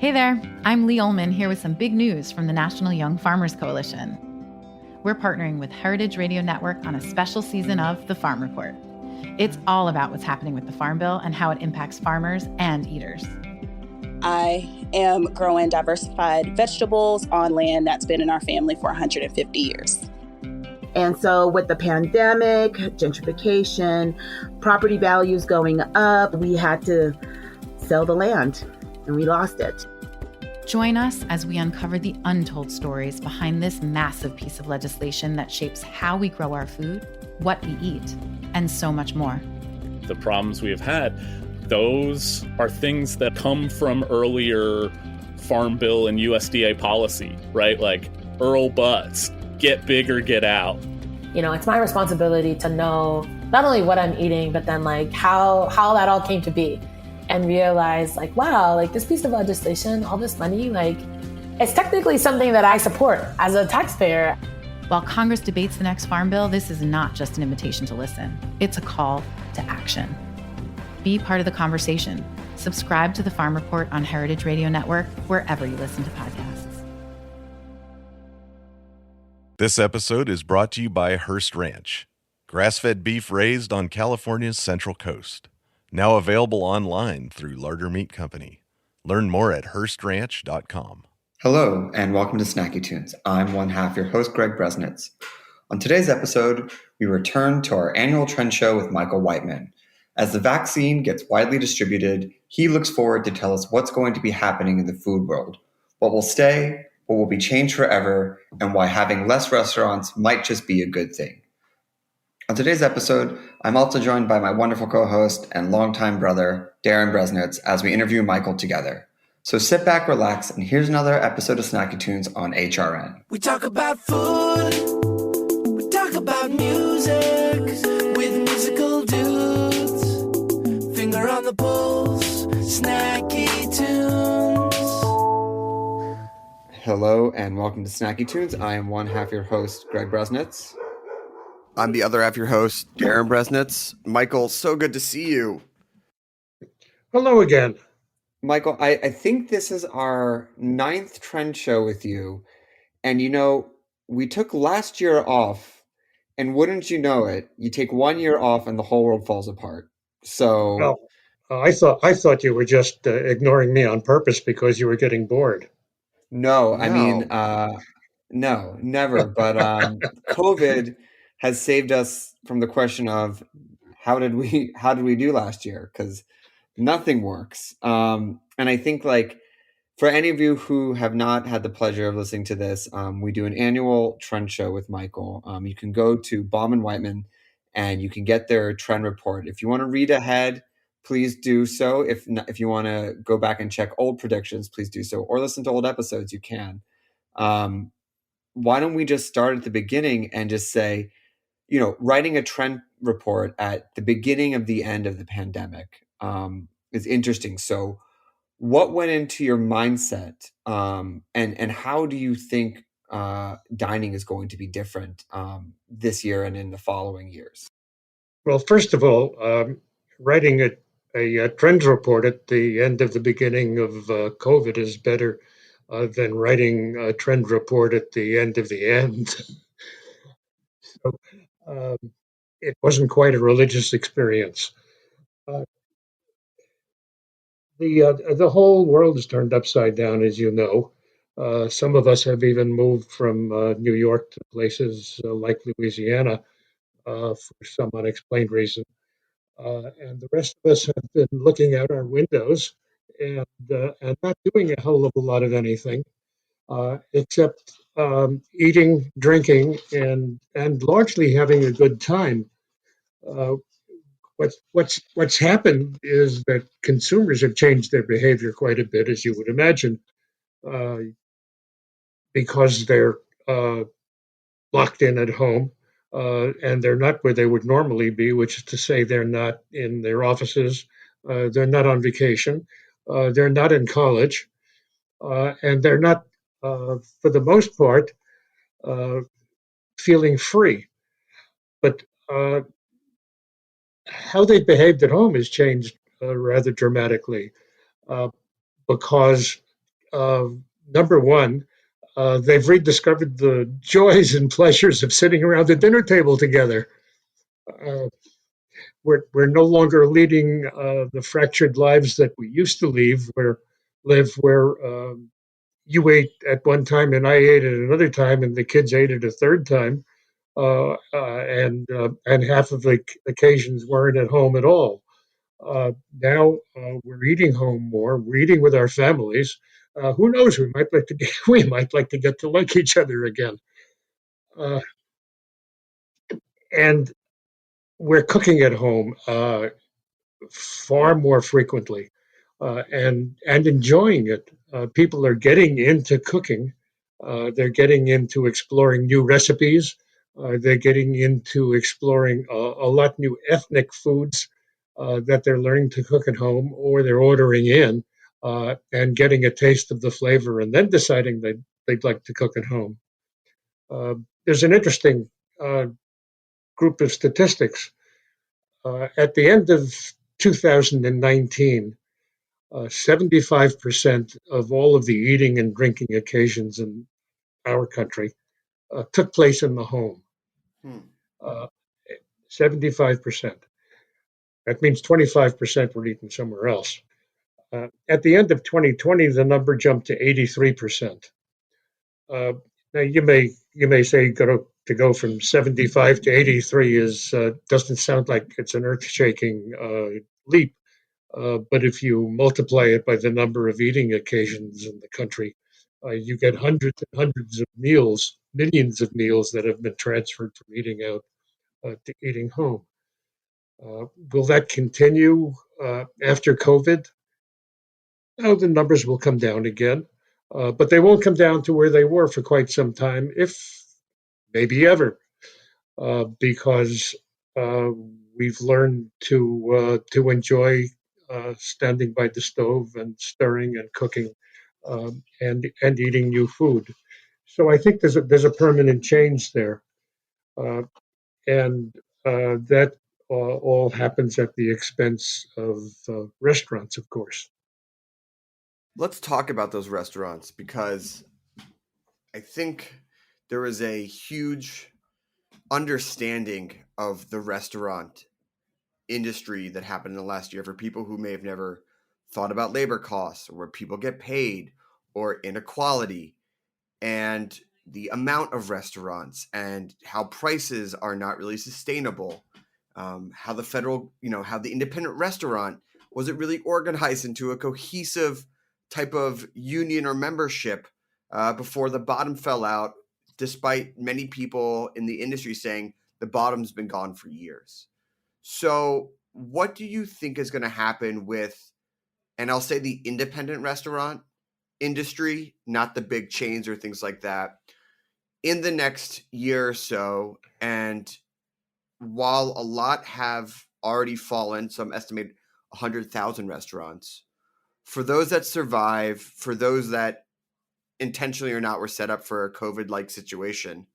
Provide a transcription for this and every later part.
Hey there, I'm Lee Ullman here with some big news from the National Young Farmers Coalition. We're partnering with Heritage Radio Network on a special season of The Farm Report. It's all about what's happening with the Farm Bill and how it impacts farmers and eaters. I am growing diversified vegetables on land that's been in our family for 150 years. And so with the pandemic, gentrification, property values going up, we had to sell the land and we lost it. Join us as we uncover the untold stories behind this massive piece of legislation that shapes how we grow our food, what we eat, and so much more. The problems we have had, those are things that come from earlier Farm Bill and USDA policy, right? Like Earl Butz, get big or get out. You know, it's my responsibility to know not only what I'm eating, but then like how that all came to be. And realize like, wow, like this piece of legislation, all this money, like it's technically something that I support as a taxpayer. While Congress debates the next Farm Bill, this is not just an invitation to listen. It's a call to action. Be part of the conversation. Subscribe to the Farm Report on Heritage Radio Network, wherever you listen to podcasts. This episode is brought to you by Hearst Ranch, grass-fed beef raised on California's Central Coast. Now available online through Larder Meat Company. Learn more at HearstRanch.com. Hello, and welcome to Snacky Tunes. I'm one half your host, Greg Bresnitz. On today's episode, we return to our annual trend show with Michael Whiteman. As the vaccine gets widely distributed, he looks forward to tell us what's going to be happening in the food world, what will stay, what will be changed forever, and why having less restaurants might just be a good thing. On today's episode, I'm also joined by my wonderful co-host and longtime brother, Darren Bresnitz, as we interview Michael together. So sit back, relax, and here's another episode of Snacky Tunes on HRN. We talk about food, we talk about music, with musical dudes, finger on the pulse, Snacky Tunes. Hello, and welcome to Snacky Tunes. I am one half your host, Greg Bresnitz. I'm the other half your host, Darren Bresnitz. Michael, so good to see you. Hello again. Michael, I think this is our 9th trend show with you. And you know, we took last year off, and wouldn't you know it, you take 1 year off and the whole world falls apart. So Well, I thought you were just ignoring me on purpose because you were getting bored. no, no, never. But COVID has saved us from the question of how did we do last year? Because nothing works. And I think like for any of you who have not had the pleasure of listening to this, we do an annual trend show with Michael. You can go to Baum and Whiteman and you can get their trend report. If you want to read ahead, please do so. If you want to go back and check old predictions, please do so. Or listen to old episodes, you can. Why don't we just start at the beginning and just say, you know, writing a trend report at the beginning of the end of the pandemic is interesting. So what went into your mindset and how do you think dining is going to be different this year and in the following years? Well, first of all, writing a trends report at the end of the beginning of COVID is better than writing a trend report at the end of the end. So it wasn't quite a religious experience. The whole world is turned upside down, as you know. Some of us have even moved from New York to places like Louisiana for some unexplained reason. And the rest of us have been looking out our windows and not doing a hell of a lot of anything except eating, drinking, and largely having a good time. What's happened is that consumers have changed their behavior quite a bit, as you would imagine, because they're locked in at home and they're not where they would normally be, which is to say they're not in their offices, they're not on vacation, they're not in college, and they're not, for the most part, feeling free. But how they behaved at home has changed rather dramatically because number one, they've rediscovered the joys and pleasures of sitting around the dinner table together. Uh, we're no longer leading the fractured lives that we used to live where you ate at one time and I ate at another time and the kids ate at a third time, and half of the occasions weren't at home at all. Now we're eating home more. We're eating with our families. Who knows? We might like to get to like each other again. Uh, and we're cooking at home far more frequently, and enjoying it. People are getting into cooking. They're getting into exploring new recipes. They're getting into exploring a lot new ethnic foods that they're learning to cook at home, or they're ordering in and getting a taste of the flavor, and then deciding they'd like to cook at home. There's an interesting uh, group of statistics. At the end of 2019, 75% of all of the eating and drinking occasions in our country took place in the home. Hmm. Uh, 75%. That means 25% were eaten somewhere else. At the end of 2020, the number jumped to 83%. Uh, Now you may say to go from 75 to 83 is doesn't sound like it's an earth-shaking leap. But if you multiply it by the number of eating occasions in the country, you get hundreds and hundreds of meals, millions of meals that have been transferred from eating out to eating home. Will that continue after COVID? No, the numbers will come down again, but they won't come down to where they were for quite some time, if maybe ever, because uh, we've learned to enjoy standing by the stove and stirring and cooking, and eating new food. So I think there's a permanent change there, uh, and that all happens at the expense of restaurants, of course. Let's talk about those restaurants because I think there is a huge understanding of the restaurant industry that happened in the last year for people who may have never thought about labor costs or where people get paid or inequality and the amount of restaurants and how prices are not really sustainable. How the federal, how the independent restaurant wasn't really organized into a cohesive type of union or membership before the bottom fell out, despite many people in the industry saying the bottom's been gone for years. So, what do you think is going to happen with, and I'll say the independent restaurant industry, not the big chains or things like that, in the next year or so? And while a lot have already fallen, some estimate 100,000 restaurants, for those that survive, for those that intentionally or not were set up for a COVID-like situation,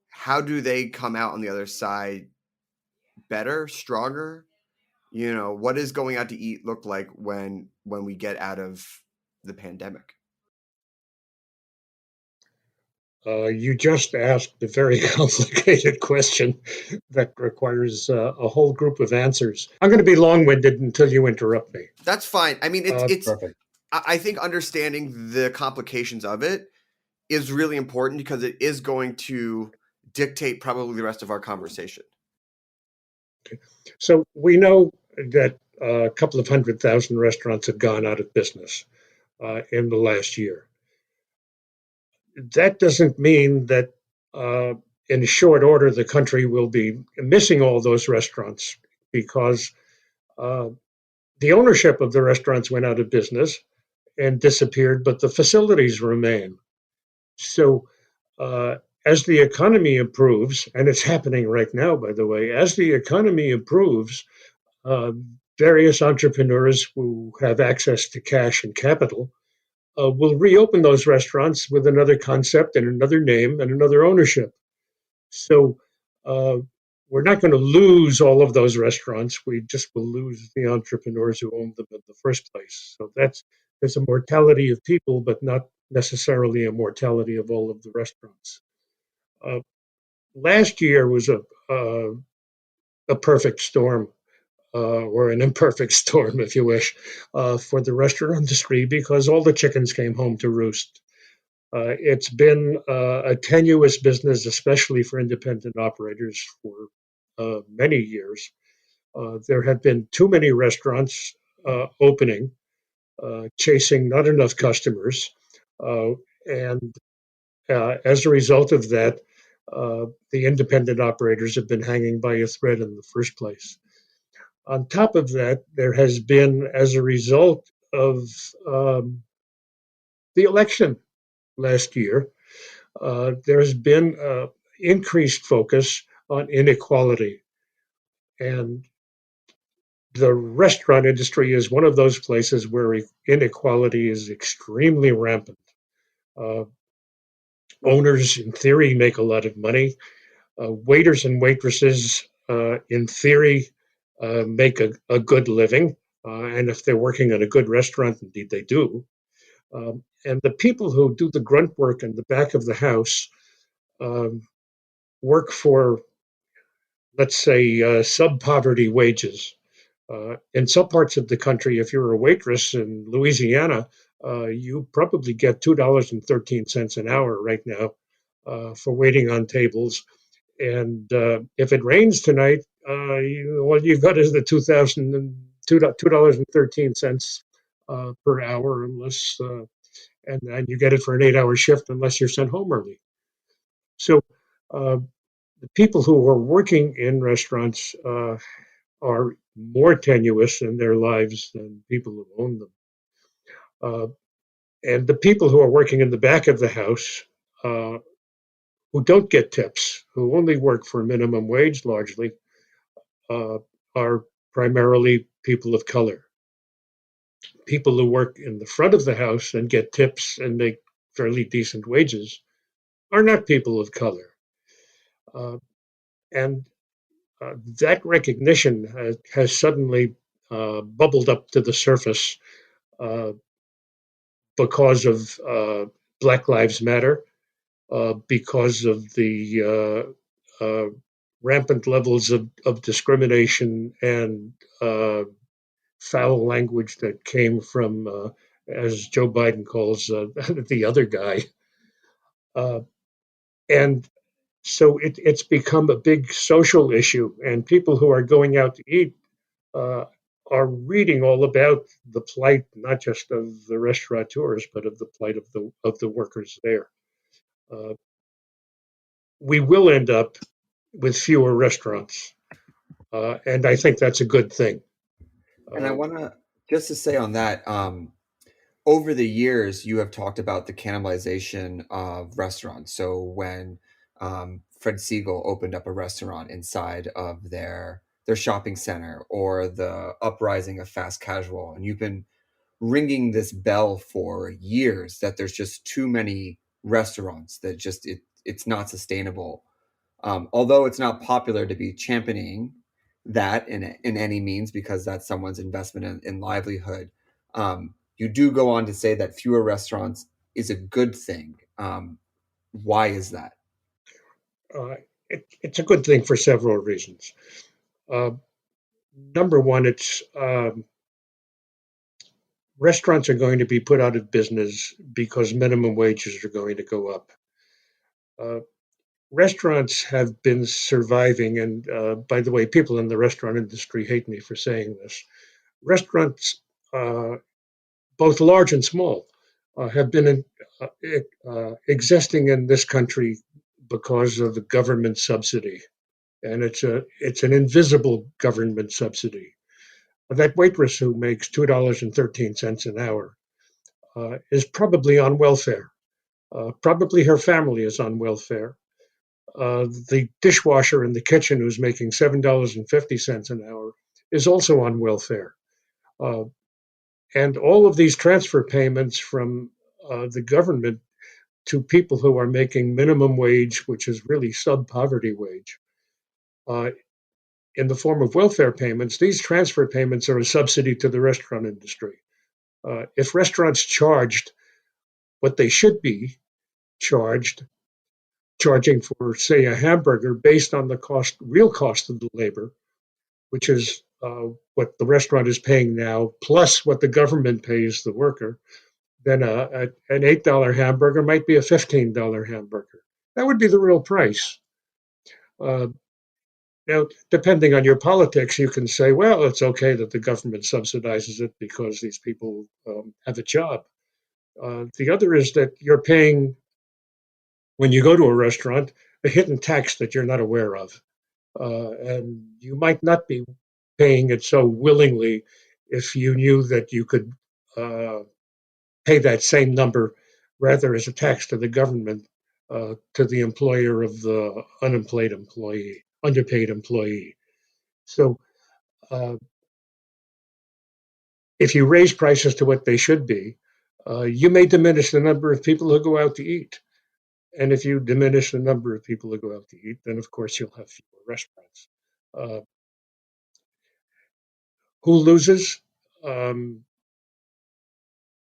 how do they come out on the other side better, stronger? What does going out to eat look like when we get out of the pandemic? You just asked a very complicated question that requires a whole group of answers. I'm going to be long-winded until you interrupt me. That's fine. I mean, it's Perfect. I think understanding the complications of it is really important because it is going to dictate probably the rest of our conversation. So we know that a couple of 100,000 restaurants have gone out of business in the last year. That doesn't mean that in short order the country will be missing all those restaurants, because uh, the ownership of the restaurants went out of business and disappeared, but the facilities remain. So as the economy improves, and it's happening right now, by the way, as the economy improves, uh, various entrepreneurs who have access to cash and capital will reopen those restaurants with another concept and another name and another ownership. So uh, we're not going to lose all of those restaurants. We just will lose the entrepreneurs who owned them in the first place. So there's a mortality of people, but not necessarily a mortality of all of the restaurants. Uh, Last year was a perfect storm, or an imperfect storm, if you wish, for the restaurant industry because all the chickens came home to roost. It's been a tenuous business, especially for independent operators, for many years. There have been too many restaurants opening, chasing not enough customers. And as a result of that, the independent operators have been hanging by a thread in the first place. On top of that, there has been, as a result of the election last year, there's been increased focus on inequality. And the restaurant industry is one of those places where inequality is extremely rampant. Uh, Owners, in theory, make a lot of money. Waiters and waitresses, in theory, make a good living. And if they're working in a good restaurant, indeed they do. And the people who do the grunt work in the back of the house um, work for, let's say, sub-poverty wages. In some parts of the country, if you're a waitress in Louisiana, you probably get $2.13 an hour right now for waiting on tables. And if it rains tonight, all you've got is the $2.13 per hour, unless and you get it for an 8-hour shift unless you're sent home early. So uh, the people who are working in restaurants are more tenuous in their lives than people who own them. And the people who are working in the back of the house, who don't get tips, who only work for minimum wage largely, uh, are primarily people of color. People who work in the front of the house and get tips and make fairly decent wages are not people of color. Uh, and that recognition has suddenly bubbled up to the surface uh, because of Black Lives Matter, because of the rampant levels of discrimination and foul language that came from, as Joe Biden calls the other guy. And so it's become a big social issue, and people who are going out to eat uh, are reading all about the plight, not just of the restaurateurs, but of the plight of the workers there. Uh, we will end up with fewer restaurants, and I think that's a good thing. And I want to just to say on that, over the years, you have talked about the cannibalization of restaurants. So when Fred Siegel opened up a restaurant inside of their shopping center, or the uprising of fast casual, and you've been ringing this bell for years that there's just too many restaurants, that just it's not sustainable. Although it's not popular to be championing that in any means, because that's someone's investment in livelihood. You do go on to say that fewer restaurants is a good thing. Why is that? It's a good thing for several reasons. Uh, Number one, it's restaurants are going to be put out of business because minimum wages are going to go up. Uh, Restaurants have been surviving, and by the way, people in the restaurant industry hate me for saying this. Restaurants, uh, both large and small, have been existing in this country because of the government subsidy, and it's an invisible government subsidy. That waitress who makes $2.13 an hour is probably on welfare. Probably her family is on welfare. The dishwasher in the kitchen who's making $7.50 an hour is also on welfare. Uh, and all of these transfer payments from the government to people who are making minimum wage, which is really sub poverty wage, uh, in the form of welfare payments, these transfer payments are a subsidy to the restaurant industry. If restaurants charged what they should be charging for, say, a hamburger based on the real cost of the labor, which is what the restaurant is paying now, plus what the government pays the worker, then an $8 hamburger might be a $15 hamburger. That would be the real price. Uh, Now, depending on your politics, you can say, well, it's okay that the government subsidizes it because these people have a job. The other is that you're paying, when you go to a restaurant, a hidden tax that you're not aware of. And you might not be paying it so willingly if you knew that you could pay that same number rather as a tax to the government, to the employer of the underpaid employee. So if you raise prices to what they should be, you may diminish the number of people who go out to eat. And if you diminish the number of people who go out to eat, then of course you'll have fewer restaurants. Uh, who loses? Um,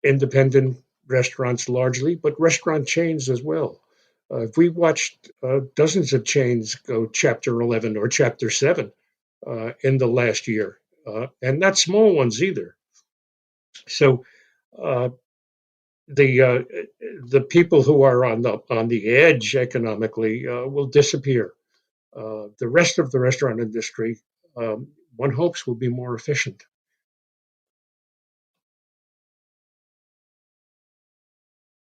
Independent restaurants largely, but restaurant chains as well. If we watched dozens of chains go Chapter 11 or Chapter 7 in the last year, and not small ones either. So uh, the people who are on the edge economically will disappear. The rest of the restaurant industry, one hopes, will be more efficient.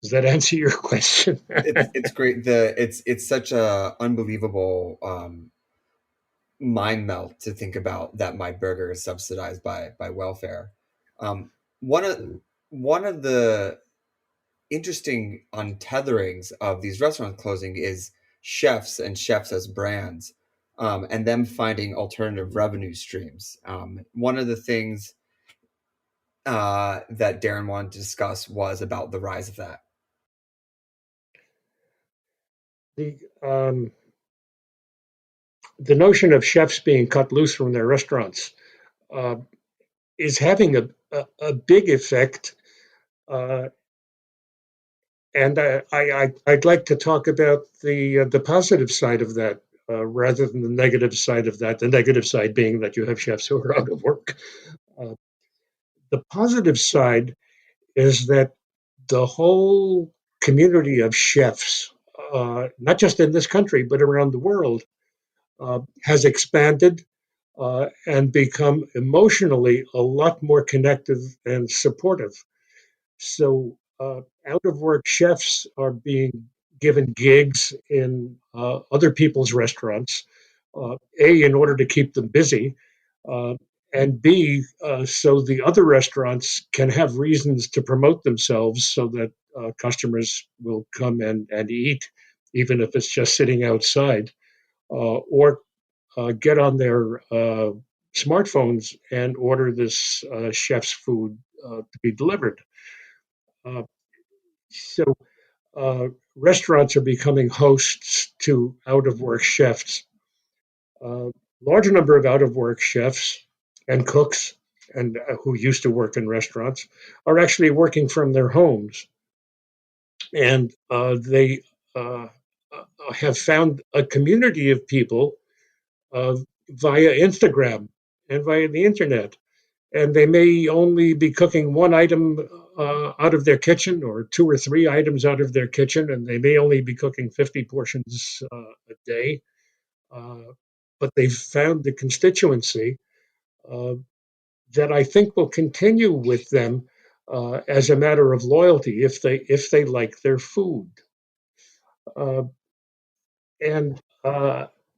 Does that answer your question? It's great. It's such a unbelievable mind melt to think about that my burger is subsidized by welfare. Um, one of the interesting untethering of these restaurants closing is chefs and chefs as brands, and them finding alternative revenue streams. One of the things that Darren wanted to discuss was about the rise of that. The notion of chefs being cut loose from their restaurants uh, is having a big effect. And I'd like to talk about the positive side of that rather than the negative side of that. The negative side being that you have chefs who are out of work. Uh, the positive side is that the whole community of chefs, not just in this country, but around the world, has expanded and become emotionally a lot more connected and supportive. So, out of work chefs are being given gigs in other people's restaurants, A, in order to keep them busy, uh, and B, so the other restaurants can have reasons to promote themselves so that customers will come and eat, even if it's just sitting outside, or get on their smartphones and order this chef's food to be delivered. Uh, so restaurants are becoming hosts to out of work chefs. Large number of out of work chefs and cooks and who used to work in restaurants are actually working from their homes, and they have found a community of people uh, via Instagram and via the internet, and they may only be cooking one item out of their kitchen or two or three items out of their kitchen, and they may only be cooking 50 portions a day. Uh, but they've found the constituency uh, that I think will continue with them as a matter of loyalty if they like their food. Uh, and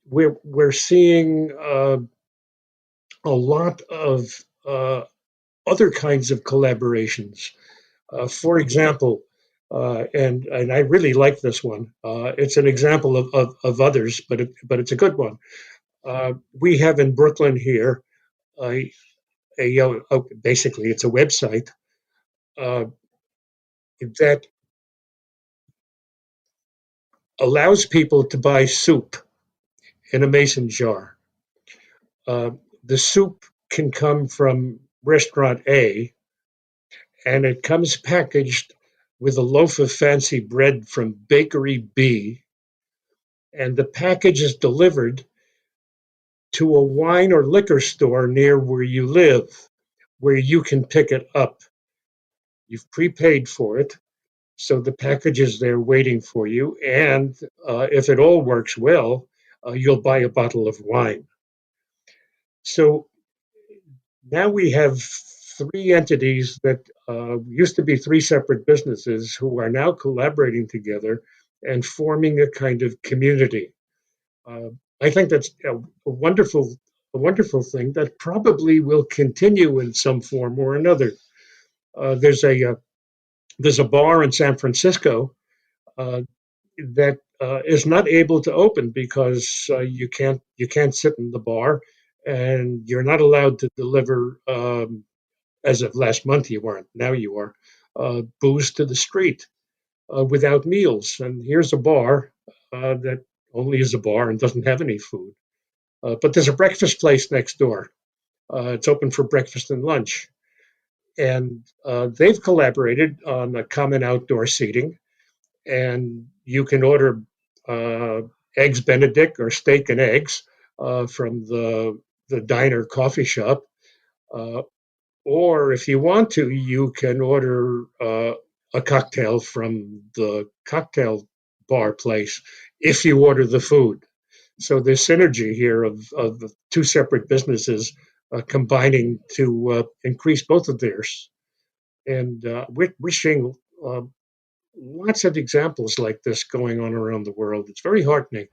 we're seeing a lot of other kinds of collaborations. For example, and I really like this one. It's an example of others, but it's a good one. We have in Brooklyn here basically it's a website uh, that allows people to buy soup in a mason jar. Uh, the soup can come from restaurant A, and it comes packaged with a loaf of fancy bread from Bakery B, and the package is delivered to a wine or liquor store near where you live, where you can pick it up. You've prepaid for it, so the package is there waiting for you, and if it all works well, you'll buy a bottle of wine. So now we have three entities that used to be three separate businesses who are now collaborating together and forming a kind of community. I think that's a wonderful thing that probably will continue in some form or another. There's a bar in San Francisco that is not able to open because you can't sit in the bar, and you're not allowed to deliver. As of last month, you weren't. Now you are. Booze to the street without meals. And here's a bar that only is a bar and doesn't have any food. But there's a breakfast place next door. It's open for breakfast and lunch. And they've collaborated on a common outdoor seating. And you can order eggs Benedict or steak and eggs from the diner coffee shop. Or if you want to, you can order a cocktail from the cocktail bar place if you order the food. So there's synergy here of the two separate businesses combining to increase both of theirs. And we're seeing lots of examples like this going on around the world. It's very heartening.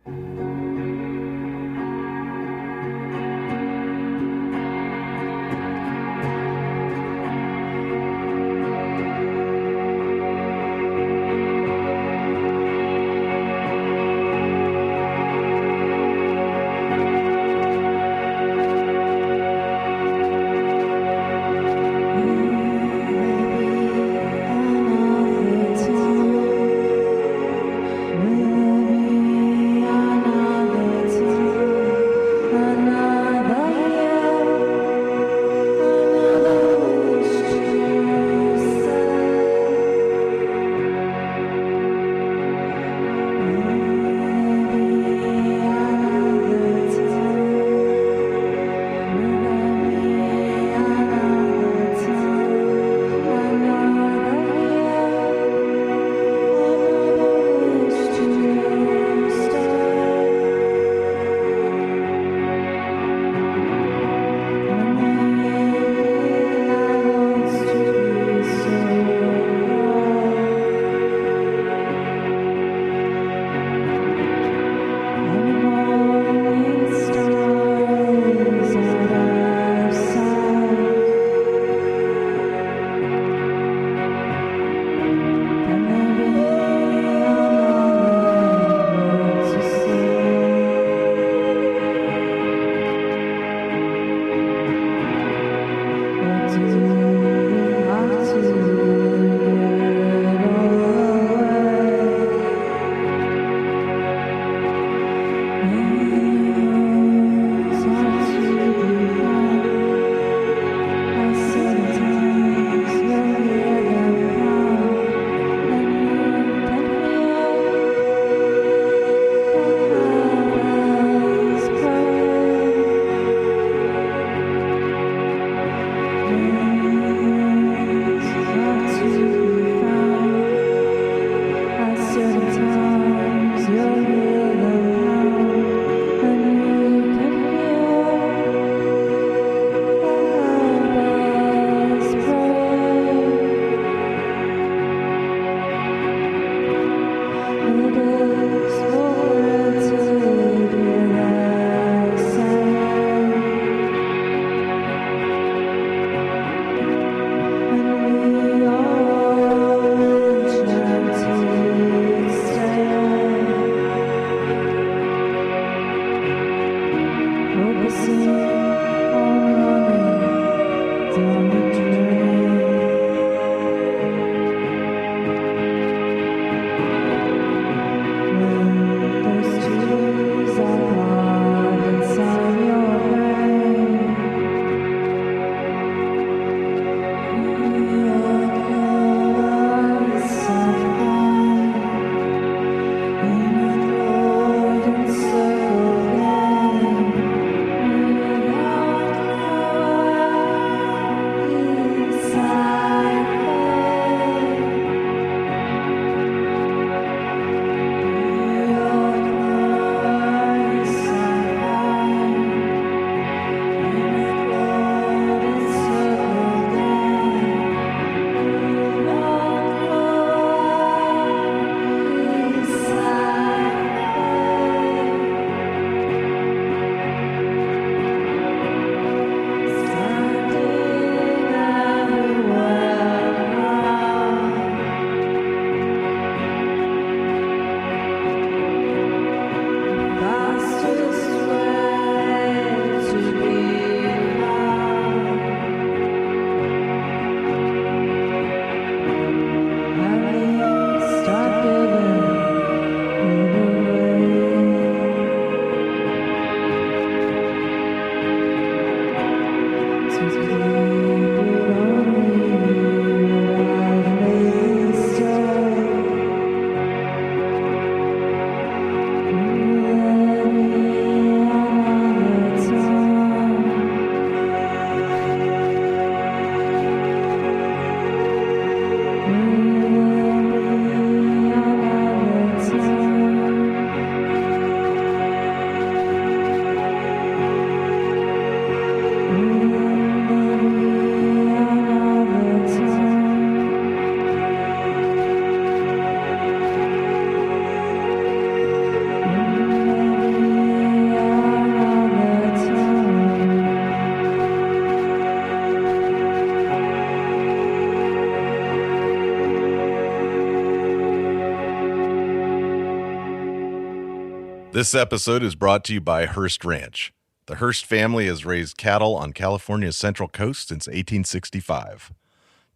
This episode is brought to you by Hearst Ranch. The Hearst family has raised cattle on California's Central Coast since 1865.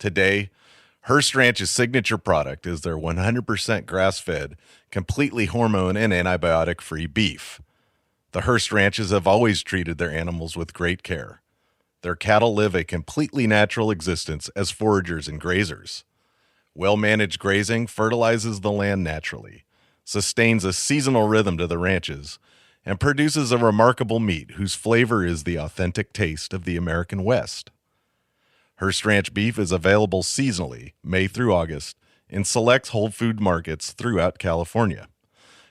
Today, Hearst Ranch's signature product is their 100% grass-fed, completely hormone and antibiotic-free beef. The Hearst Ranches have always treated their animals with great care. Their cattle live a completely natural existence as foragers and grazers. Well-managed grazing fertilizes the land naturally, sustains a seasonal rhythm to the ranches, and produces a remarkable meat whose flavor is the authentic taste of the American West. Hearst Ranch beef is available seasonally, May through August, in select whole food markets throughout California,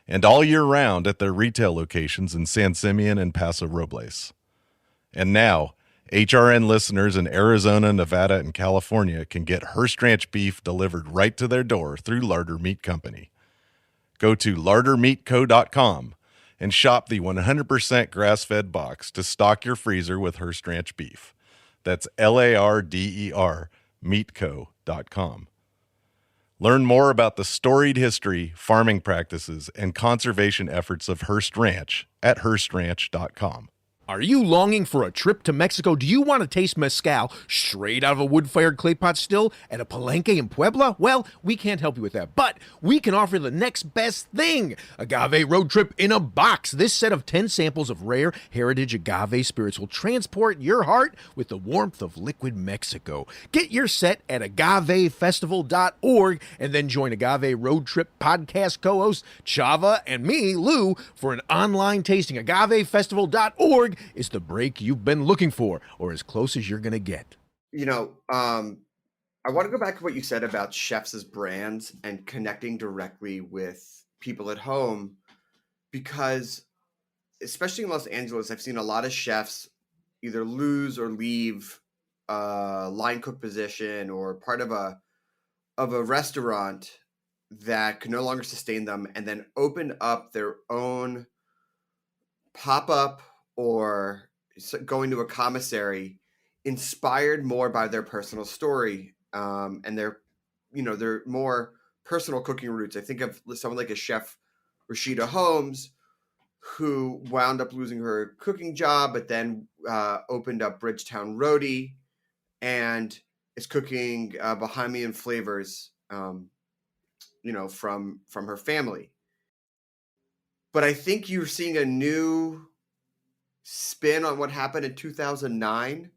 and all year round at their retail locations in San Simeon and Paso Robles. And now, HRN listeners in Arizona, Nevada, and California can get Hearst Ranch beef delivered right to their door through Larder Meat Company. Go to lardermeatco.com and shop the 100% grass-fed box to stock your freezer with Hearst Ranch beef. That's LARDER meatco.com. Learn more about the storied history, farming practices, and conservation efforts of Hearst Ranch at HearstRanch.com. Are you longing for a trip to Mexico? Do you want to taste mezcal straight out of a wood-fired clay pot still at a palenque in Puebla? Well, we can't help you with that, but we can offer the next best thing. Agave Road Trip in a Box. This set of 10 samples of rare heritage agave spirits will transport your heart with the warmth of liquid Mexico. Get your set at agavefestival.org and then join Agave Road Trip podcast co-host Chava and me, Lou, for an online tasting. Agavefestival.org is the break you've been looking for, or as close as you're going to get. You know, I want to go back to what you said about chefs as brands and connecting directly with people at home, because especially in Los Angeles, I've seen a lot of chefs either lose or leave a line cook position or part of a restaurant that could no longer sustain them, and then open up their own pop-up or going to a commissary inspired more by their personal story and their more personal cooking roots. I think of someone like a chef Rashida Holmes, who wound up losing her cooking job, but then opened up Bridgetown Roadie and is cooking Bahamian flavors, from her family. But I think you're seeing a new spin on what happened in 2009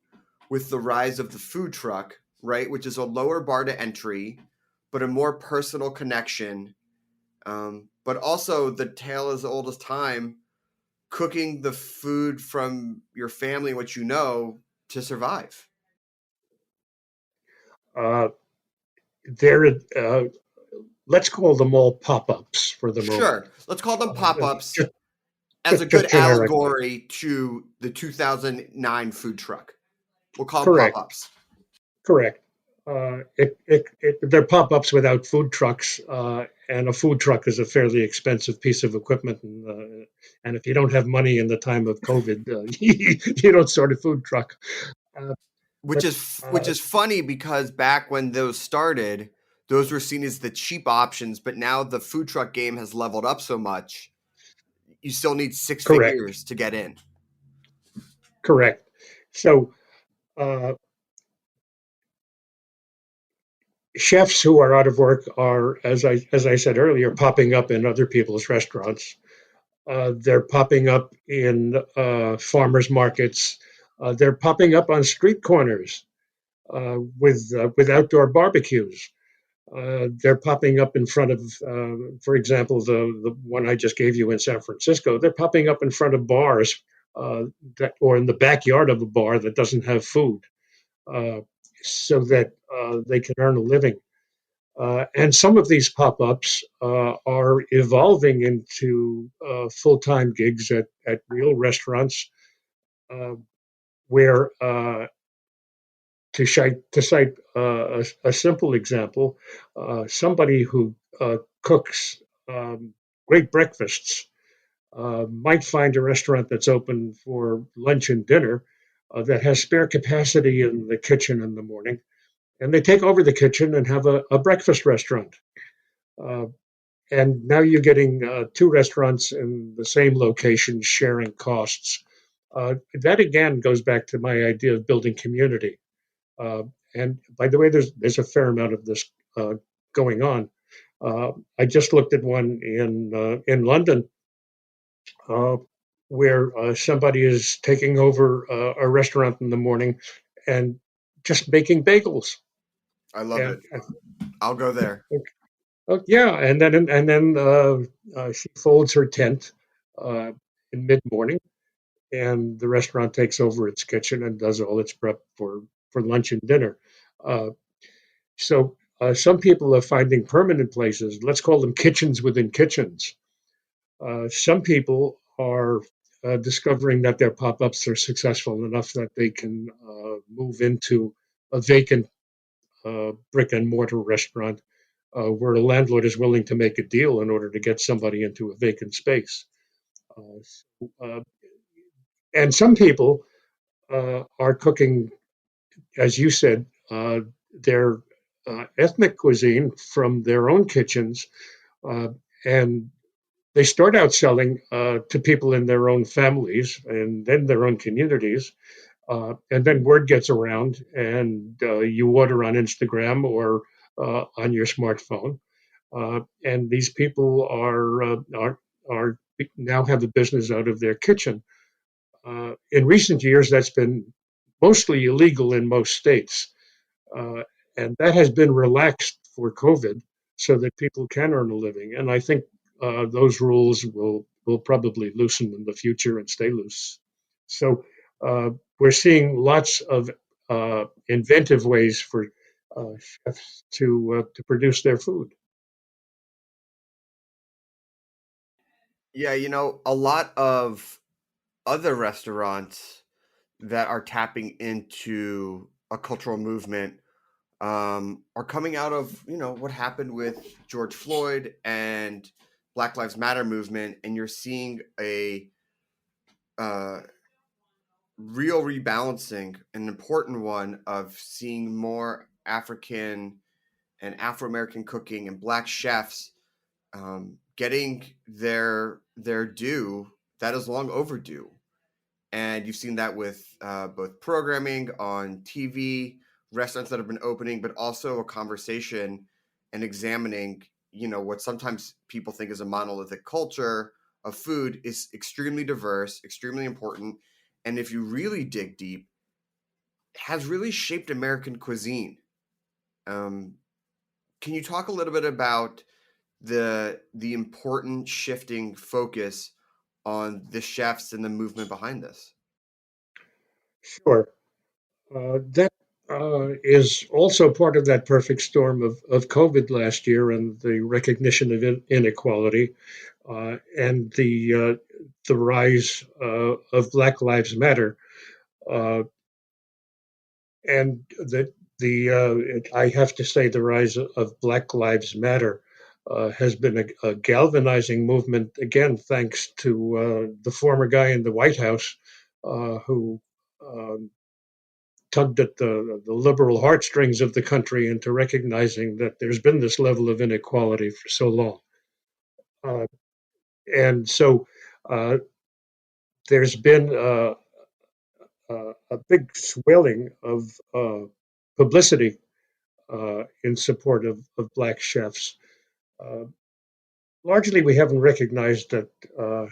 with the rise of the food truck, right? Which is a lower bar to entry, but a more personal connection. But also the tale as old as time, cooking the food from your family, what you know, to survive. Let's call them all pop-ups for the moment. Sure. Let's call them pop-ups as a good allegory to the 2009 food truck. We'll call them pop-ups. Correct. They're pop-ups without food trucks, and a food truck is a fairly expensive piece of equipment. And if you don't have money in the time of COVID, you don't start a food truck. Which is funny, because back when those started, those were seen as the cheap options, but now the food truck game has leveled up so much, you still need six figures to get in. Correct. So chefs who are out of work are, as I said earlier, popping up in other people's restaurants. They're popping up in farmers markets. They're popping up on street corners with outdoor barbecues. They're popping up in front of, for example, the one I just gave you in San Francisco. They're popping up in front of bars or in the backyard of a bar that doesn't have food, so that they can earn a living. And some of these pop-ups are evolving into full-time gigs at real restaurants, where to cite a simple example, somebody who cooks great breakfasts might find a restaurant that's open for lunch and dinner that has spare capacity in the kitchen in the morning, and they take over the kitchen and have a breakfast restaurant. And now you're getting two restaurants in the same location sharing costs. That again goes back to my idea of building community. Uh, and by the way, there's a fair amount of this going on. I just looked at one in London uh, where somebody is taking over a restaurant in the morning and just making bagels. I love And, it. I'll go there. yeah, and then she folds her tent in mid morning, and the restaurant takes over its kitchen and does all its prep for lunch and dinner. Uh, so some people are finding permanent places. Let's call them kitchens within kitchens. Some people are discovering that their pop-ups are successful enough that they can move into a vacant brick and mortar restaurant where a landlord is willing to make a deal in order to get somebody into a vacant space. Uh, and some people are cooking, as you said, their ethnic cuisine from their own kitchens, uh, and they start out selling to people in their own families and then their own communities. And then word gets around, and you order on Instagram or on your smartphone. And these people are now have a business out of their kitchen. In recent years, that's been mostly illegal in most states, uh, and that has been relaxed for COVID, so that people can earn a living. And I think those rules will probably loosen in the future and stay loose. So we're seeing lots of inventive ways for chefs to produce their food. Yeah, a lot of other restaurants that are tapping into a cultural movement are coming out of what happened with George Floyd and Black Lives Matter movement, and you're seeing a uh, real rebalancing, an important one of seeing more African and Afro American cooking and Black chefs getting their due that is long overdue. And you've seen that with both programming on TV, restaurants that have been opening, but also a conversation and examining, what sometimes people think is a monolithic culture of food is extremely diverse, extremely important, and if you really dig deep, has really shaped American cuisine. Um, can you talk a little bit about the important shifting focus on the chefs and the movement behind this? Sure. That is also part of that perfect storm of COVID last year and the recognition of inequality and the rise of Black Lives Matter. Uh, and I have to say the rise of Black Lives Matter has been a galvanizing movement, again, thanks to the former guy in the White House who um, tugged at the liberal heartstrings of the country into recognizing that there's been this level of inequality for so long. Uh, and so uh, there's been a big swelling of publicity in support of Black chefs. Uh, Largely, we haven't recognized that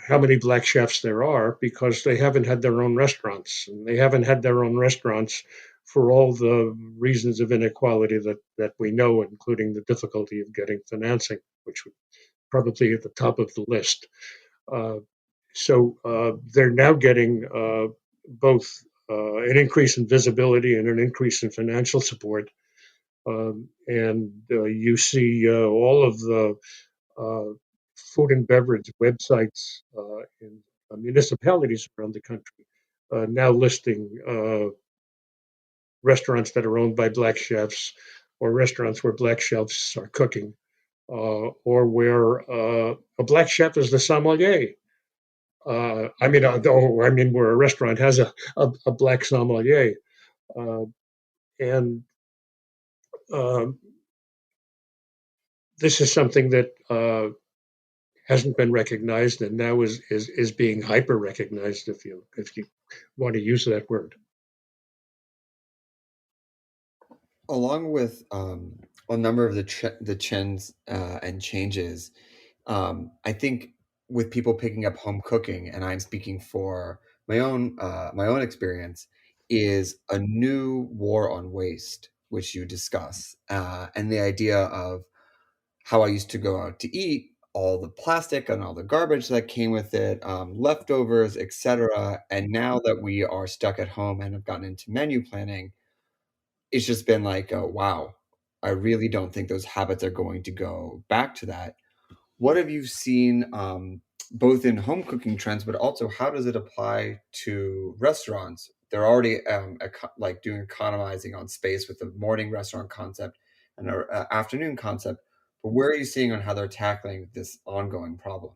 how many Black chefs there are because they haven't had their own restaurants, and they haven't had their own restaurants for all the reasons of inequality that we know, including the difficulty of getting financing, which would probably at the top of the list. Uh, so they're now getting both an increase in visibility and an increase in financial support. And you see all of the uh, food and beverage websites in municipalities around the country now listing restaurants that are owned by Black chefs or restaurants where Black chefs are cooking or where a Black chef is the sommelier. Where a restaurant has a Black sommelier. Uh, and um, this is something that hasn't been recognized and now is being hyper recognized, if you want to use that word. Along with a number of the trends and changes, I think with people picking up home cooking, and I'm speaking for my own experience, is a new war on waste, which you discuss, and the idea of how I used to go out to eat, all the plastic and all the garbage that came with it, leftovers, etc. And now that we are stuck at home and have gotten into menu planning, it's just been like, oh, wow, I really don't think those habits are going to go back to that. What have you seen, both in home cooking trends, but also how does it apply to restaurants? They're already like doing economizing on space with the morning restaurant concept and an afternoon concept. But where are you seeing on how they're tackling this ongoing problem?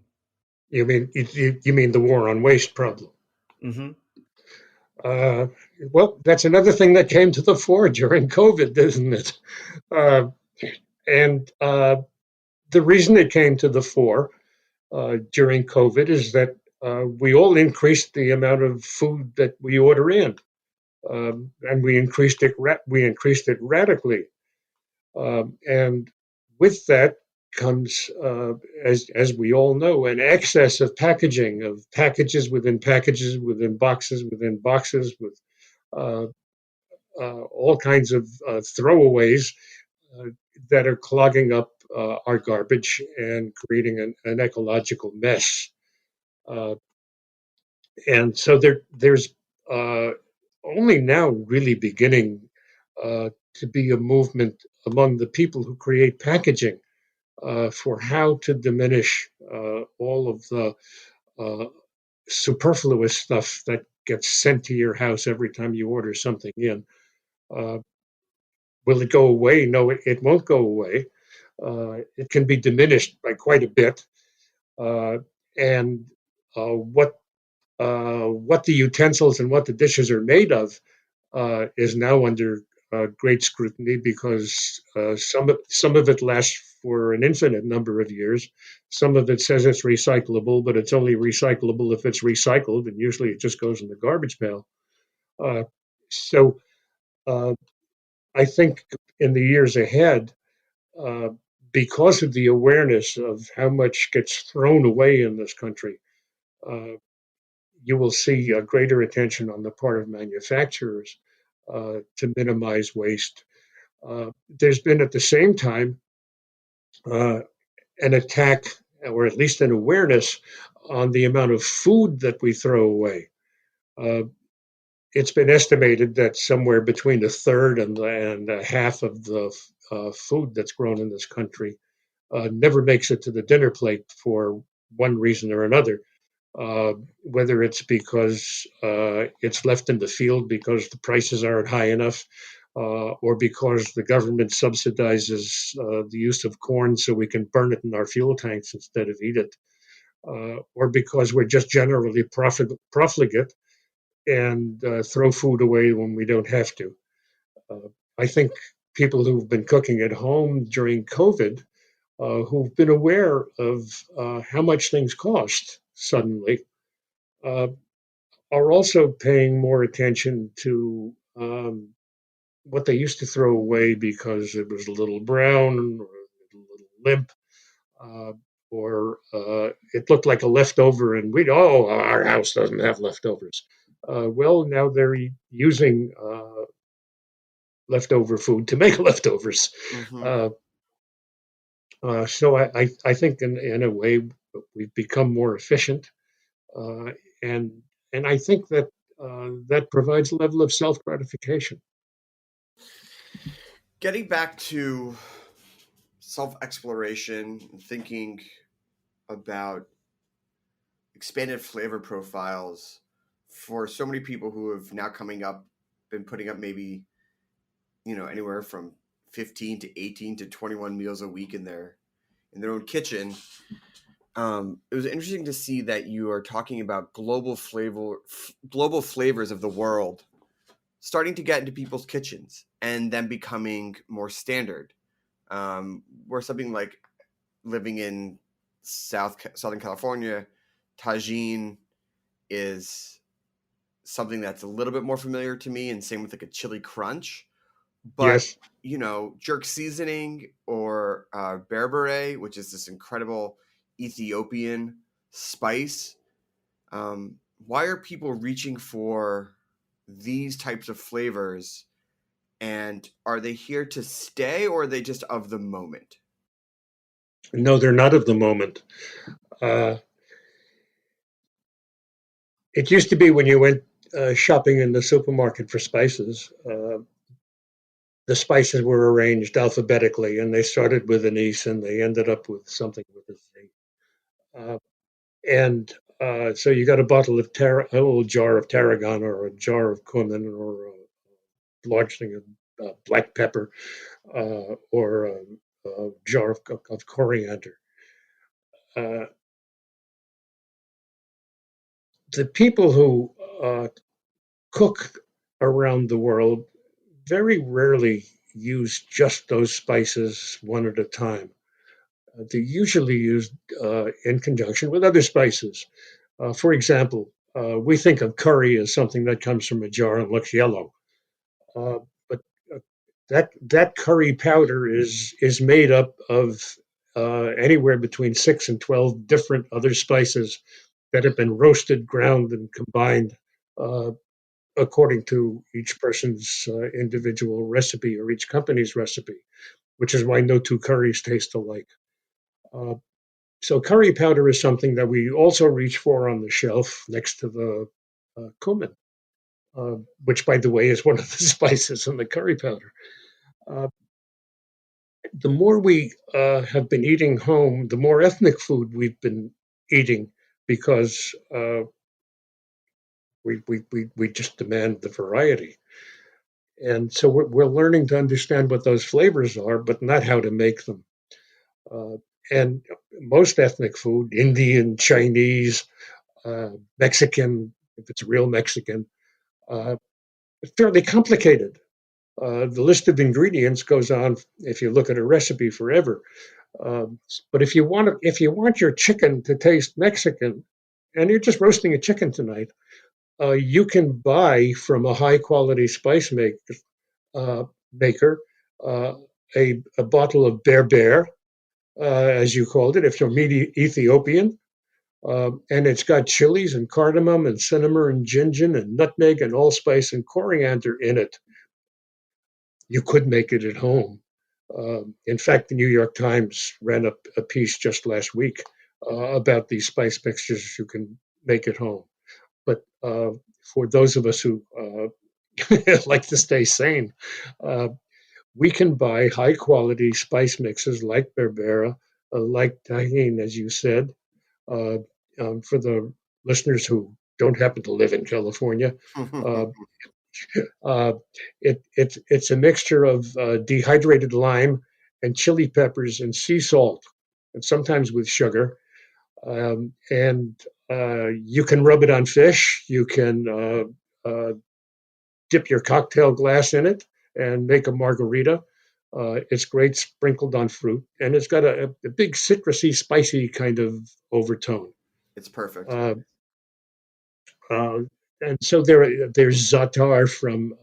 You mean the war on waste problem? Mm-hmm. Well, that's another thing that came to the fore during COVID, isn't it? Uh, and the reason it came to the fore during COVID is that we all increased the amount of food that we order in, and we increased it radically. And with that comes, as we all know, an excess of packaging, of packages within boxes, with uh, all kinds of throwaways uh, that are clogging up our garbage and creating an ecological mess. Uh, and so there's only now really beginning to be a movement among the people who create packaging for how to diminish all of the uh, superfluous stuff that gets sent to your house every time you order something in. Uh, will it go away? No, it won't go away. It can be diminished by quite a bit. Uh, and what the utensils and what the dishes are made of is now under great scrutiny because some of it lasts for an infinite number of years. Some of it says it's recyclable, but it's only recyclable if it's recycled, and usually it just goes in the garbage pail. Uh, so uh, I think in the years ahead, uh, because of the awareness of how much gets thrown away in this country, uh, you will see a greater attention on the part of manufacturers to minimize waste. There's been at the same time uh, an attack, or at least an awareness, on the amount of food that we throw away. Uh, it's been estimated that somewhere between a third and a half of the food that's grown in this country never makes it to the dinner plate for one reason or another. Whether it's because it's left in the field because the prices aren't high enough, or because the government subsidizes the use of corn so we can burn it in our fuel tanks instead of eat it, or because we're just generally profligate and throw food away when we don't have to. I think people who've been cooking at home during COVID, who've been aware of how much things cost suddenly, uh, are also paying more attention to what they used to throw away because it was a little brown or a little limp, uh, or it looked like a leftover, and our house doesn't have leftovers. Well, now they're using leftover food to make leftovers. Mm-hmm. So I think in a way we've become more efficient, uh, and I think that that provides a level of self gratification. Getting back to self-exploration and thinking about expanded flavor profiles for so many people who have now been putting up maybe, anywhere from 15 to 18 to 21 meals a week in their own kitchen. It was interesting to see that you are talking about global flavors of the world starting to get into people's kitchens and then becoming more standard. Where something like living in Southern California, tagine is something that's a little bit more familiar to me, and same with like a chili crunch. But Yes. jerk seasoning or berbere, which is this incredible Ethiopian spice. Why are people reaching for these types of flavors, and are they here to stay, or are they just of the moment? No, they're not of the moment. It used to be when you went shopping in the supermarket for spices, the spices were arranged alphabetically, and they started with an East and they ended up with something with a Z. And so you got a bottle of a little jar of tarragon or a jar of cumin or a large thing of black pepper or a jar of coriander. The people who cook around the world very rarely use just those spices one at a time. They're usually used in conjunction with other spices. For example, we think of curry as something that comes from a jar and looks yellow, but that curry powder is made up of anywhere between 6 and 12 different other spices that have been roasted, ground, and combined uh, according to each person's individual recipe or each company's recipe, which is why no two curries taste alike. Uh, so curry powder is something that we also reach for on the shelf next to the cumin, which, by the way, is one of the spices in the curry powder. Uh, the more we have been eating home, the more ethnic food we've been eating because we just demand the variety. And so we're learning to understand what those flavors are, but not how to make them. Uh, and most ethnic food, Indian, Chinese, Mexican, if it's real Mexican, it's fairly complicated. The list of ingredients goes on if you look at a recipe forever. But if you want your chicken to taste Mexican, and you're just roasting a chicken tonight, you can buy from a high quality uh, maker uh, a bottle of bear, as you called it, if you're Ethiopian. And it's got chilies and cardamom and cinnamon and ginger and nutmeg and allspice and coriander in it. You could make it at home. In fact, the New York Times ran a piece just last week about these spice mixtures you can make at home. But for those of us who like to stay sane, uh, we can buy high quality spice mixes like Berbera, like Tahine, as you said. Uh, for the listeners who don't happen to live in California, uh, uh, it's a mixture of dehydrated lime and chili peppers and sea salt, and sometimes with sugar. And you can rub it on fish. You can dip your cocktail glass in it and make a margarita. It's great sprinkled on fruit, and it's got a big citrusy, spicy kind of overtone. It's perfect. Uh, uh, and so there's za'atar from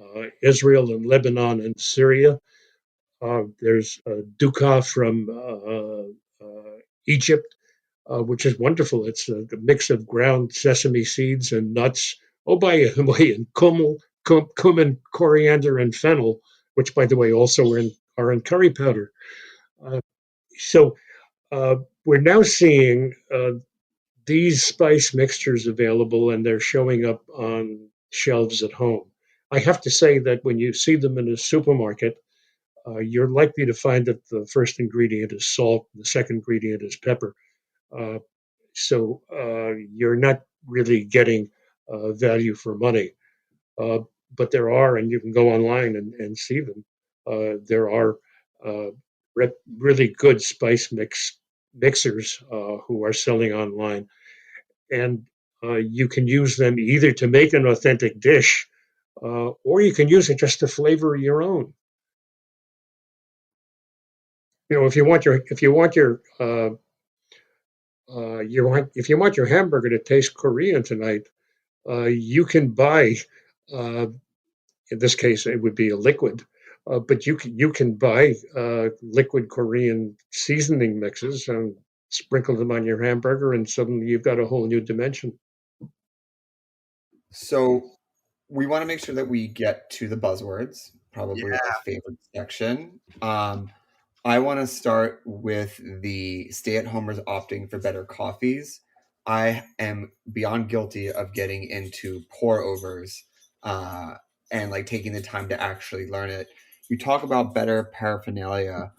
Israel and Lebanon and Syria. There's dukkha from Egypt, which is wonderful. It's a mix of ground sesame seeds and nuts. Oh, by the way, and cumin, coriander, and fennel, which, by the way, also are in curry powder. Uh, so we're now seeing these spice mixtures available, and they're showing up on shelves at home. I have to say that when you see them in a supermarket, you're likely to find that the first ingredient is salt, the second ingredient is pepper. Uh, so you're not really getting value for money. Uh, but there are, and you can go online and see them. There are uh, really good spice mixers who are selling online, and you can use them either to make an authentic dish, or you can use it just to flavor your own. You know, if you want your If you want your hamburger to taste Korean tonight, you can buy. In this case, it would be a liquid, but you can buy liquid Korean seasoning mixes and sprinkle them on your hamburger, and suddenly you've got a whole new dimension. So we want to make sure that we get to the buzzwords, probably Yeah. our favorite section. I want to start with the stay-at-homers opting for better coffees. I am beyond guilty of getting into pour-overs and like taking the time to actually learn it. You talk about better paraphernalia.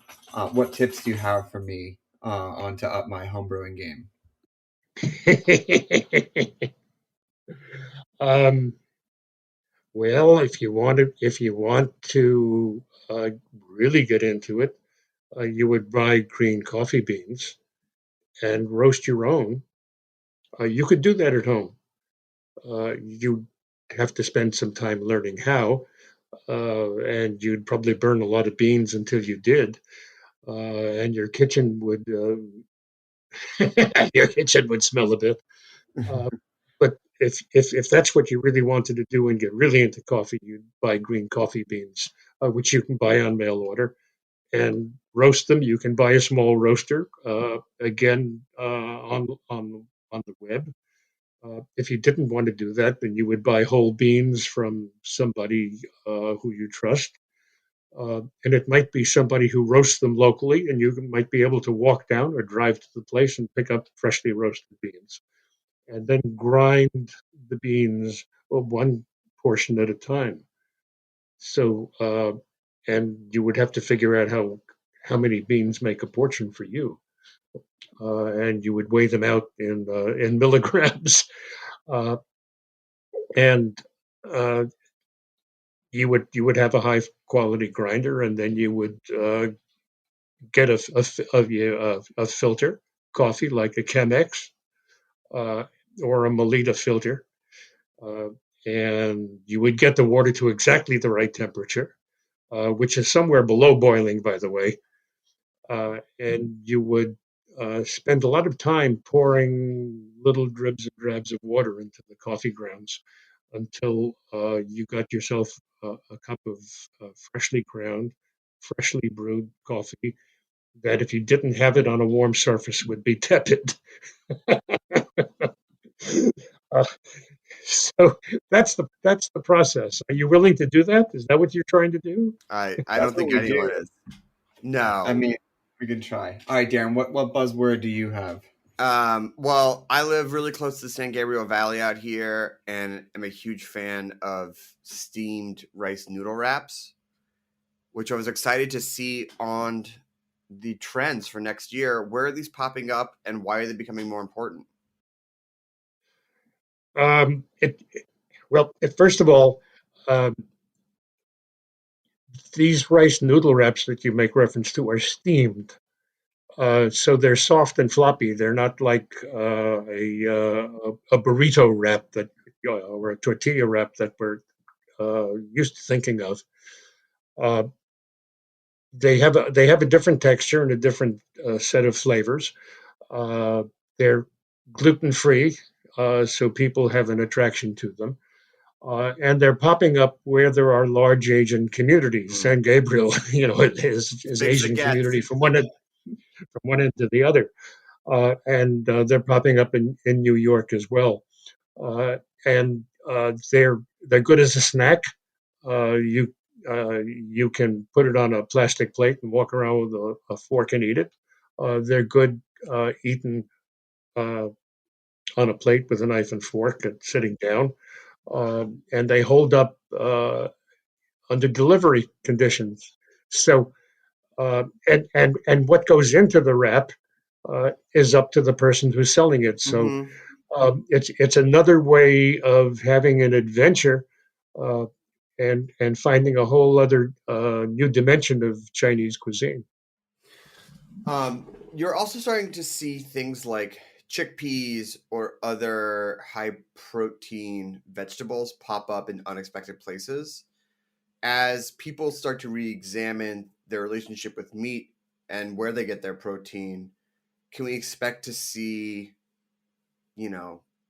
What tips do you have for me on to up my homebrewing game? um, well, if you want to really get into it, you would buy green coffee beans and roast your own. You could do that at home. You have to spend some time learning how, and you'd probably burn a lot of beans until you did, and your kitchen would smell a bit. Uh, but if that's what you really wanted to do and get really into coffee, you'd buy green coffee beans, which you can buy on mail order, and roast them. You can buy a small roaster, again, on the web. If you didn't want to do that, then you would buy whole beans from somebody who you trust. And it might be somebody who roasts them locally, and you might be able to walk down or drive to the place and pick up freshly roasted beans. And then grind the beans, well, one portion at a time. So, and you would have to figure out how many beans make a portion for you, and you would weigh them out in milligrams, uh, and uh, you would have a high quality grinder, and then you would get a filter coffee like a Chemex, uh, or a Melita filter, uh, and you would get the water to exactly the right temperature, which is somewhere below boiling, by the way, and you would spend a lot of time pouring little dribs and drabs of water into the coffee grounds until you got yourself a cup of freshly ground, freshly brewed coffee that, if you didn't have it on a warm surface, would be tepid. uh, so that's the process. Are you willing to do that? Is that what you're trying to do? I That's don't what think we anyone do. is. No. I mean, we can try. All right, Darren, what buzzword do you have? Well, I live really close to the San Gabriel Valley out here, and I'm a huge fan of steamed rice noodle wraps, which I was excited to see on the trends for next year. Where are these popping up, and why are they becoming more important? Um, it, First of all, um, these rice noodle wraps that you make reference to are steamed. So they're soft and floppy. They're not like a burrito wrap that, or a tortilla wrap that we're used to thinking of. Uh, they have a different texture and a different set of flavors. Uh, they're gluten free, so people have an attraction to them. And they're popping up where there are large Asian communities. San Gabriel, is Big as it Asian gets. community from one end to the other, and they're popping up in New York as well. And they're good as a snack. You can put it on a plastic plate and walk around with a fork and eat it. They're good eaten uh, on a plate with a knife and fork and sitting down, and they hold up under delivery conditions. So, and what goes into the wrap is up to the person who's selling it. So, Mm-hmm. it's another way of having an adventure, uh, and finding a whole other new dimension of Chinese cuisine. You're also starting to see things like chickpeas or other high protein vegetables pop up in unexpected places as people start to re examine their relationship with meat and where they get their protein. can we expect to see,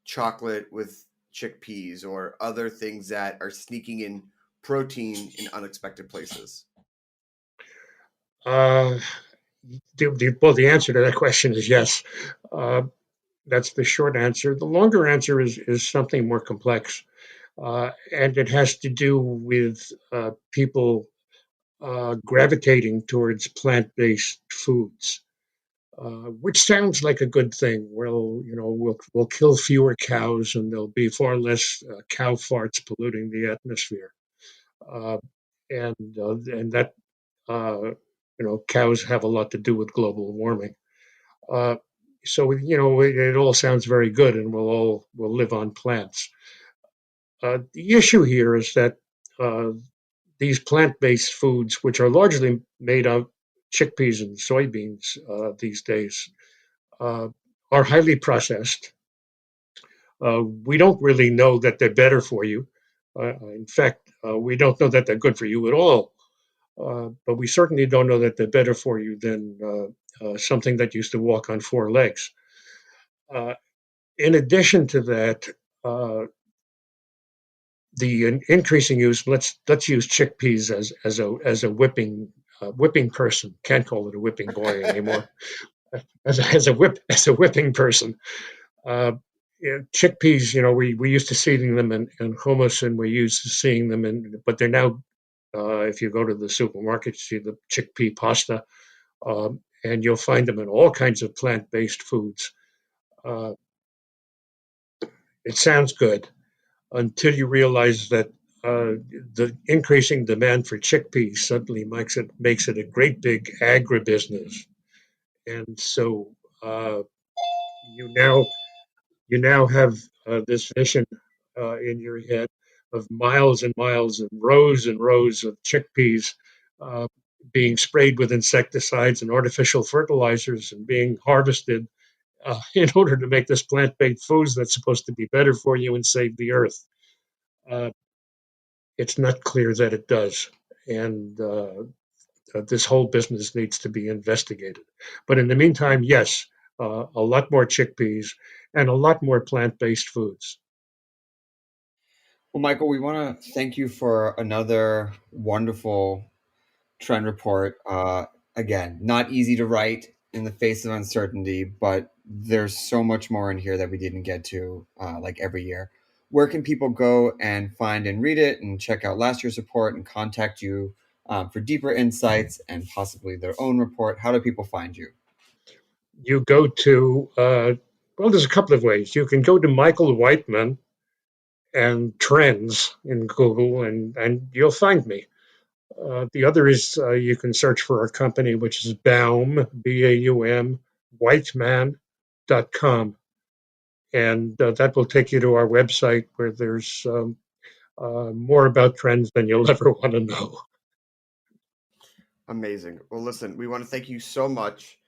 chocolate with chickpeas or other things that are sneaking in protein in unexpected places? Well, the answer to that question is yes. Uh, that's the short answer. The longer answer is something more complex, and it has to do with people gravitating towards plant-based foods. Which sounds like a good thing. We'll kill fewer cows, and there'll be far less cow farts polluting the atmosphere, uh, and that cows have a lot to do with global warming. Uh, so it all sounds very good, and we'll live on plants. The issue here is that uh, these plant-based foods, which are largely made of chickpeas and soybeans these days, uh, are highly processed. We don't really know that they're better for you. In fact, we don't know that they're good for you at all. But we certainly don't know that they're better for you than something that used to walk on four legs. Uh, in addition to that, uh, the increasing use. Let's use chickpeas as a whipping person. Can't call it a whipping boy anymore. As a whipping person. Chickpeas, we used to seeing them in hummus, and we used to seeing them but they're now, if you go to the supermarket, you see the chickpea pasta, and you'll find them in all kinds of plant-based foods. Uh, it sounds good until you realize that the increasing demand for chickpeas suddenly makes it a great big agribusiness, and so you now you now have this vision in your head of miles and miles and rows of chickpeas uh, being sprayed with insecticides and artificial fertilizers and being harvested in order to make this plant-based foods that's supposed to be better for you and save the earth. Uh, it's not clear that it does. And this whole business needs to be investigated. But in the meantime, yes, a lot more chickpeas and a lot more plant-based foods. Well, Michael, we want to thank you for another wonderful trend report. Again, not easy to write in the face of uncertainty, but there's so much more in here that we didn't get to, like every year. Where can people go and find and read it and check out last year's report and contact you for deeper insights and possibly their own report? How do people find you? You go to, well, there's a couple of ways. You can go to Michael Whiteman and trends in Google, and you'll find me. The other is you can search for our company, which is Baum, Baum, Whiteman.com. And that will take you to our website where there's more about trends than you'll ever want to know. Amazing. Well, listen, we want to thank you so much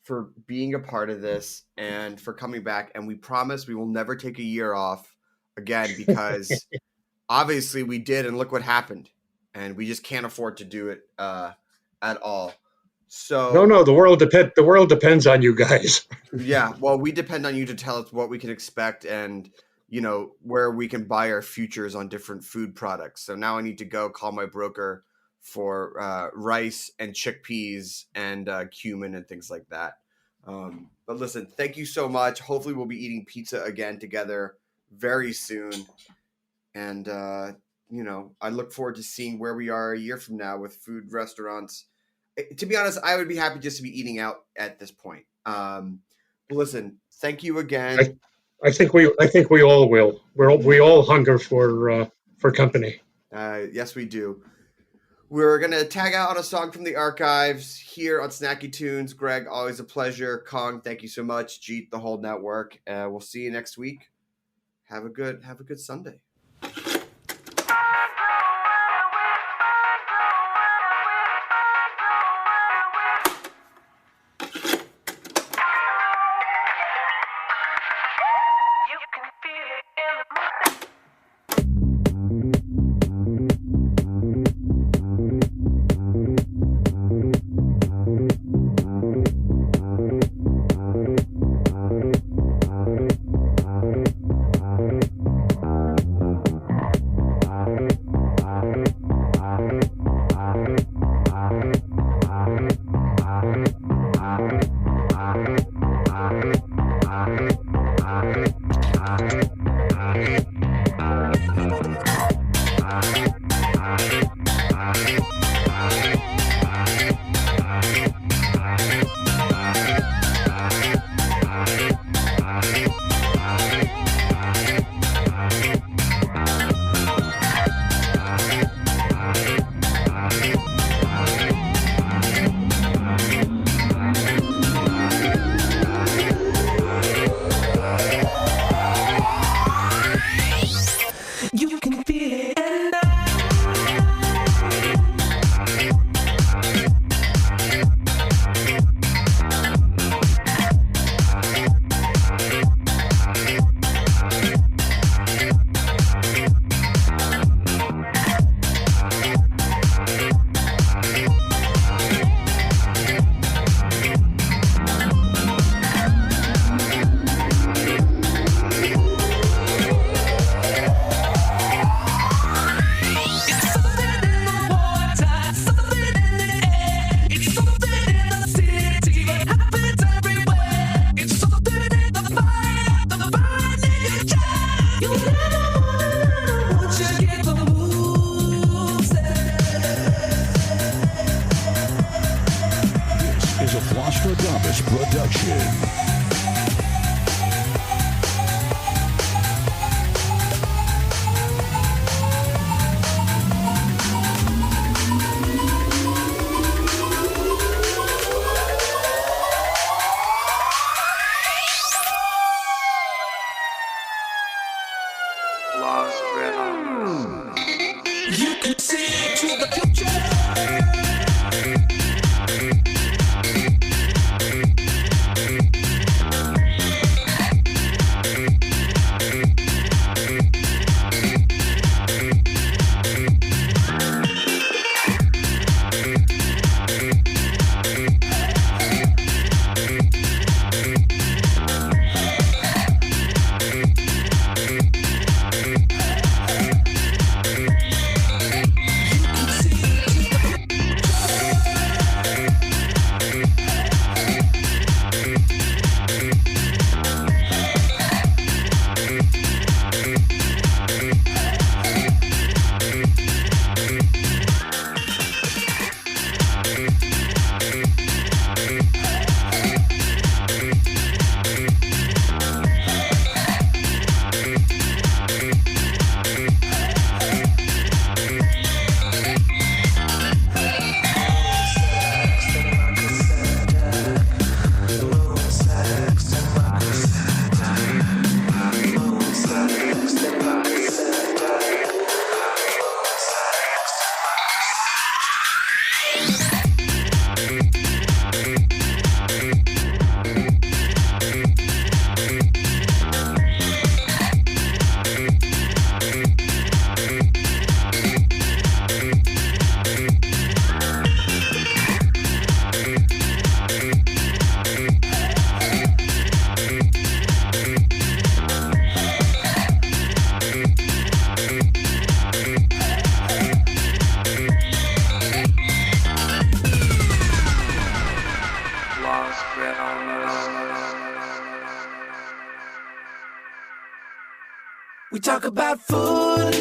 for being a part of this and for coming back. And we promise we will never take a year off again, because obviously we did, and look what happened. And we just can't afford to do it at all. So No, the world depends on you guys. yeah, well, we depend on you to tell us what we can expect and, where we can buy our futures on different food products. So now I need to go call my broker for rice and chickpeas and cumin and things like that. But listen, thank you so much. Hopefully we'll be eating pizza again together very soon. And, I look forward to seeing where we are a year from now with food restaurants. To be honest, I would be happy just to be eating out at this point. Listen, thank you again. I think we all will. We all hunger for company. Yes, we do. We're gonna tag out on a song from the archives here on Snacky Tunes. Greg, always a pleasure. Kong, thank you so much. Jeet, the whole network. We'll see you next week. Have a good Sunday. Nostradamus production. You can see to the future. We talk about food,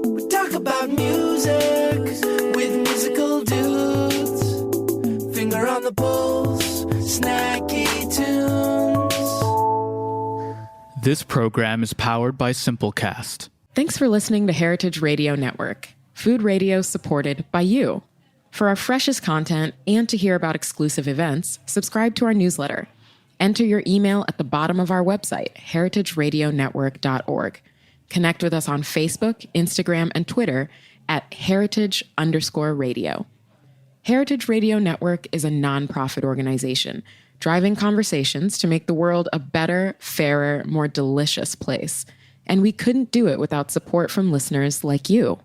we talk about music with musical dudes. Finger on the pulse, snacky tunes. This program is powered by Simplecast. Thanks for listening to Heritage Radio Network, food radio supported by you. For our freshest content and to hear about exclusive events, subscribe to our newsletter. Enter your email at the bottom of our website, heritageradionetwork.org. Connect with us on Facebook, Instagram, and Twitter at heritage_radio. Heritage Radio Network is a nonprofit organization driving conversations to make the world a better, fairer, more delicious place. And we couldn't do it without support from listeners like you.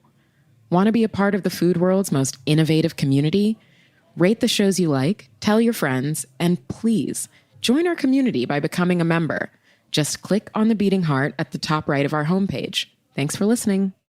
Want to be a part of the food world's most innovative community? Rate the shows you like, tell your friends, and please join our community by becoming a member. Just click on the beating heart at the top right of our homepage. Thanks for listening.